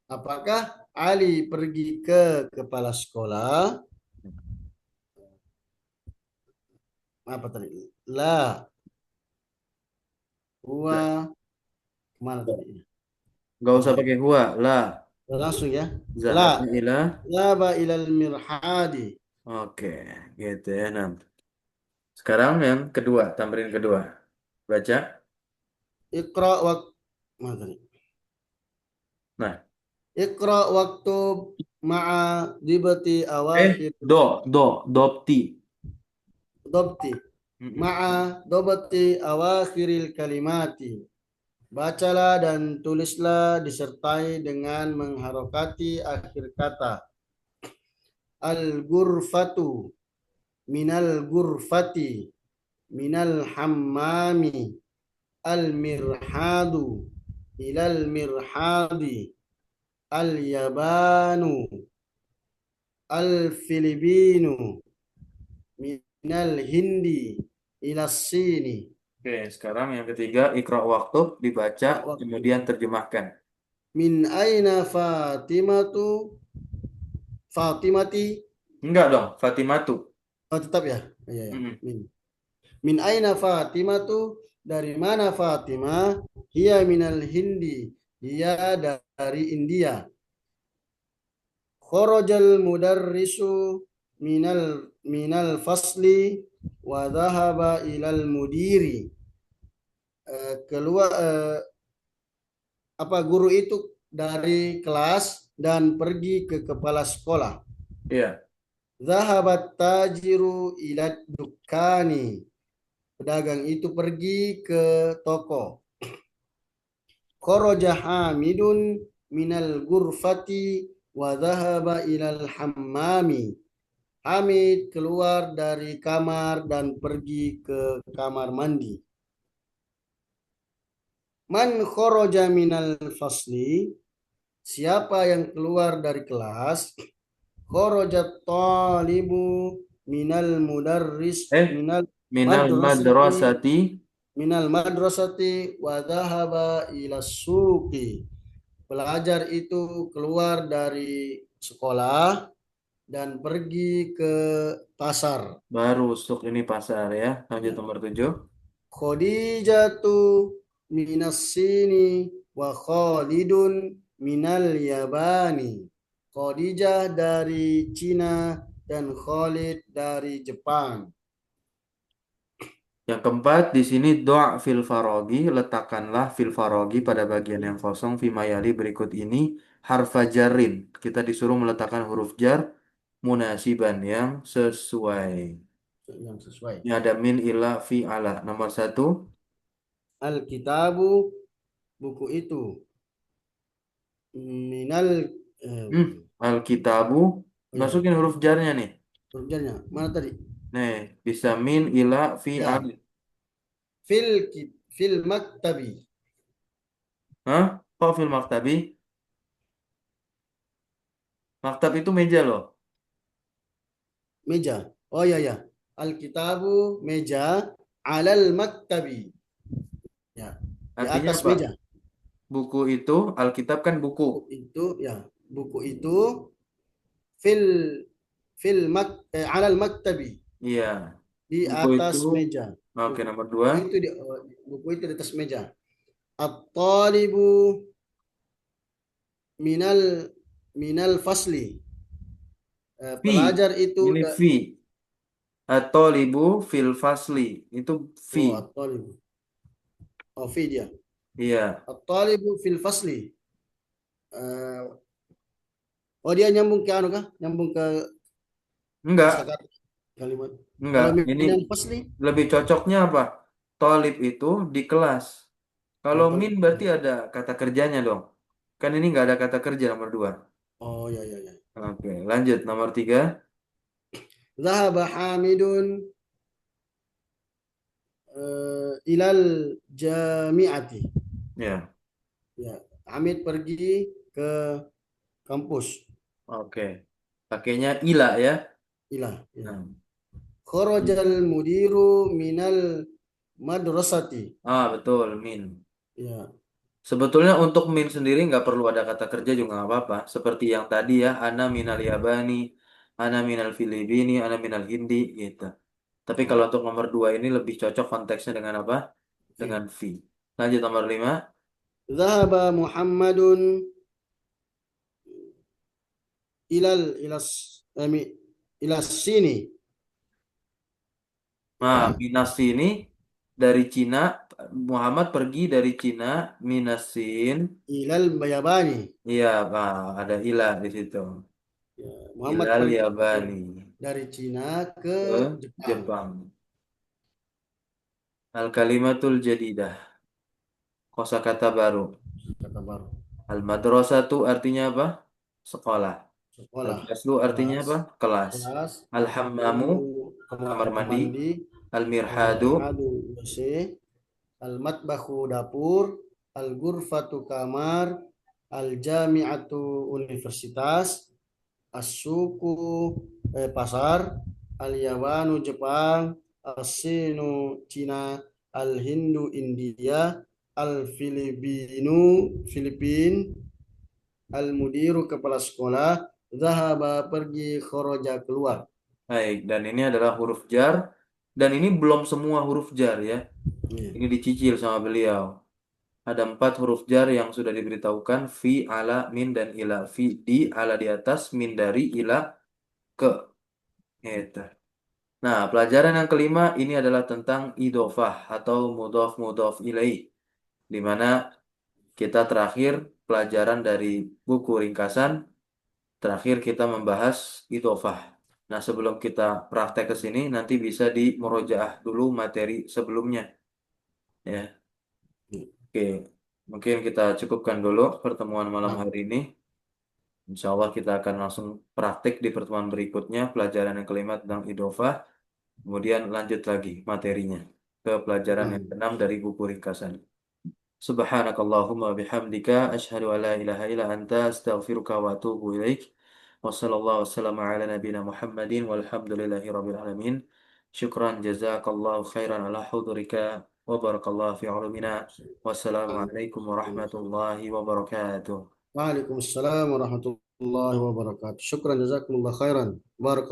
Apakah Ali pergi ke kepala sekolah? Apa tadi? La, huwa, kemana tadi? Gak usah Oh, pakai huwa. La. langsung ya. Zahaba La, ila. Zahaba ilal mirhadi. Oke. Gitu ya. Enam. Sekarang yang kedua. Tamrin kedua. Baca. Iqra waktu, mana tadi? Nah. Iqra waktu ma'a dibati awakhir Dopti. dobti. Mm-mm. Ma'a dobati awakhiril kalimati. Bacalah dan tulislah disertai dengan mengharokati akhir kata. Al-ghurfatu minal ghurfati minal hammami al-mirhadu ilal mirhadi al-yabanu al-filibinu minal hindi ilas sini. Oke, sekarang yang ketiga, ikra waktu dibaca, Iqra waktu. kemudian terjemahkan. Min aina Fatimatu Fatimati. Enggak dong, Fatimatu. Oh, tetap ya. Iya ya. Mm-mm. Min aina Fatimatu? Dari mana Fatimah? Hiya minal Hindi. Dia dari India. Kharajal mudarrisu minal fasli wa dhahaba ilal mudiri. Keluar apa guru itu dari kelas dan pergi ke kepala sekolah. Iya. Zahabat tajiru ila dukani. Pedagang itu pergi ke toko. Kharaja Hamidun minal gurfati wa dhahaba ilal hammami. Hamid keluar dari kamar dan pergi ke kamar mandi. Man kharaja minal fasli? Siapa yang keluar dari kelas? Kharajat talibu minal mudarris Eh, minal minal madrasati madrasati. wa dhahaba ila suqi. Pelajar itu keluar dari sekolah dan pergi ke pasar. Baru stuk ini pasar ya. Lanjut Ya. nomor 7. Khadijatu minas sini wa Khalidun minal yabani. Khadijah dari Cina dan Khalid dari Jepang. Yang keempat, di sini doa fil farogi, letakkanlah fil farogi pada bagian yang kosong fimayali berikut ini harfa jarin. Kita disuruh meletakkan huruf jar munasiban yang sesuai. Yang sesuai. Ini ada min ila fi ala. Nomor satu, Al-kitabu, buku itu. Minal, hmm, alkitabu, ya, masukin huruf jarnya nih. huruf mana tadi? Nih, bisa min ila fi Ya, ala. fil maktabi. Hah? Kok fil maktabi? Maktab itu meja loh. Meja. Oh ya ya. Alkitabu meja alal maktabi. Ya, di Artinya atas apa? meja. Buku itu, Alkitab kan buku. Buku itu ya, buku itu fil alal maktabi, Iya. di Buku itu, atas meja. oke nomor dua. Buku itu di buku itu di atas meja. At-talibu minal fasli. Fi, Pelajar itu ini fi. Atau libu fil fasli. Itu fi. oh at-talibu. Oh fi dia. Iya. At-talibu fil fasli. Eh, oh dia nyambung ke anu kah? Nyambung ke Enggak, kosakata kalimat. enggak. Kalau Ini minal fasli, lebih cocoknya apa? Tolib itu di kelas. oh Kalau min tolib. berarti ada kata kerjanya dong. Kan ini nggak ada kata kerja nomor dua. Oh ya ya ya. Oke, lanjut nomor tiga. Zahaba Hamidun ilal jami'ati. Ya, Ya, Hamid pergi ke kampus. oke. Pakainya ila ya. Ilah, ya. Nah, Kharajal mudiru minal madrasati. betul min. Ya, Sebetulnya untuk min sendiri nggak perlu ada kata kerja juga nggak apa-apa. Seperti yang tadi ya, ana minal yabani, ana minal filipini, ana minal hindi gitu. Tapi kalau oh, untuk nomor dua ini lebih cocok konteksnya dengan apa? Dengan fi. fi. Lanjut nomor lima. Zahaba Muhammadun ilal ilas ilas sini. Nah, Ya, minas ini dari Cina, Muhammad pergi dari Cina, minasin. ilal bayabani. Iya, Pak, ada ilah di situ. Ya, Muhammad Ilal pergi yabani dari Cina ke ke Jepang. Jepang. Al kalimatul jadidah. Kosakata baru. Kata baru. Al madrasatu artinya apa? Sekolah. Al Sekolah, faslu artinya kelas, apa? Kelas. kelas, Al al hammamu hammamu, kamar kamar mandi. mandi, Al al mirhadu. mirhadu, WC, al matbahu, dapur, al ghurfatu, kamar, al jami'atu, universitas, as-suku, pasar, al yabanu, Jepang, as-sinu, Cina, al hindu, India, al filipinu, Filipin, al mudiru, kepala sekolah, zahaba, pergi, khoroja, keluar. Baik, dan ini adalah huruf jar. Dan ini belum semua huruf jar ya. Iya. Ini dicicil sama beliau. Ada empat huruf jar yang sudah diberitahukan. Fi, ala, min, dan ila. Fi, di, ala di atas, min dari, ila, ke. Gitu. Nah, pelajaran yang kelima ini adalah tentang idofah atau mudof ilaih. Di mana kita terakhir pelajaran dari buku ringkasan, terakhir kita membahas idofah. Nah, sebelum kita praktek ke sini, nanti bisa di murojaah dulu materi sebelumnya. Ya, oke. Mungkin kita cukupkan dulu pertemuan malam Nah, hari ini. Insya Allah kita akan langsung praktik di pertemuan berikutnya, pelajaran yang kelima tentang idofah. Kemudian lanjut lagi materinya ke pelajaran nah. yang keenam dari buku ringkasan. Subhanakallahumma bihamdika asyhadu an la ilaha illa anta astaghfiruka wa atubu ilaik. Wassallallahu wassalamu ala nabiyyina Muhammadin walhamdulillahi rabbil alamin. Syukran jazakallahu khairan ala hudurika wa barakallahu fi ulumina. Wassalamualaikum warahmatullahi wabarakatuh. Waalaikumsalam warahmatullahi wabarakatuh. Syukran jazakumullah khairan. Barakallahu